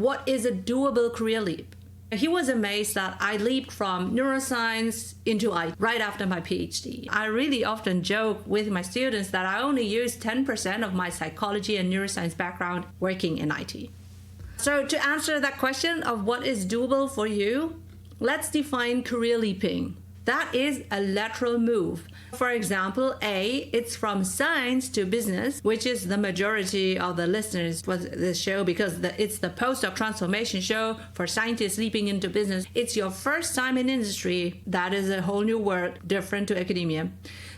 what is a doable career leap? He was amazed that I leaped from neuroscience into IT right after my PhD. I really often joke with my students that I only use 10% of my psychology and neuroscience background working in IT. So to answer that question of what is doable for you, let's define career leaping. That is a lateral move. For example, it's from science to business, which is the majority of the listeners for this show because it's the PostdocTransformation show for scientists leaping into business. It's your first time in industry. That is a whole new world, different to academia.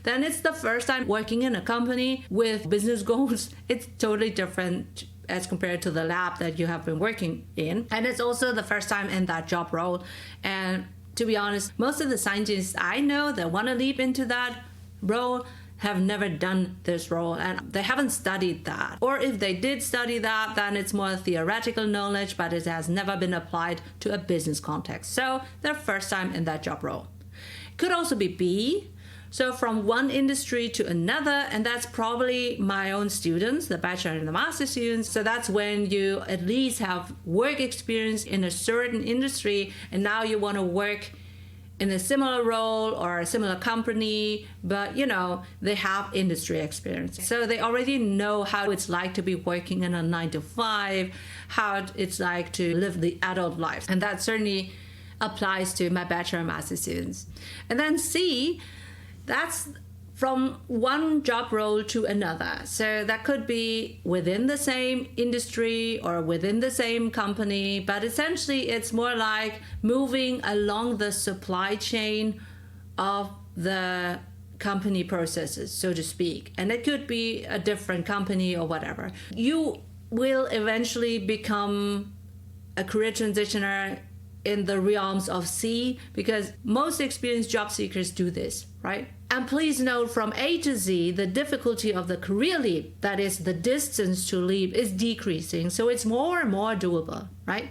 Then it's the first time working in a company with business goals. It's totally different as compared to the lab that you have been working in. And it's also the first time in that job role. And to be honest, most of the scientists I know that want to leap into that role have never done this role and they haven't studied that. Or if they did study that, then it's more theoretical knowledge, but it has never been applied to a business context. So their first time in that job role. Could also be B. So from one industry to another, and that's probably my own students, the bachelor and the master students. So that's when you at least have work experience in a certain industry, and now you want to work in a similar role or a similar company, but they have industry experience. So they already know how it's like to be working in a 9-to-5, how it's like to live the adult life. And that certainly applies to my bachelor and master students. And then C, that's from one job role to another. So that could be within the same industry or within the same company, but essentially it's more like moving along the supply chain of the company processes, so to speak. And it could be a different company or whatever. You will eventually become a career transitioner in the realms of C, because most experienced job seekers do this, right? And please note, from A to Z, the difficulty of the career leap, that is the distance to leap, is decreasing. So it's more and more doable, right?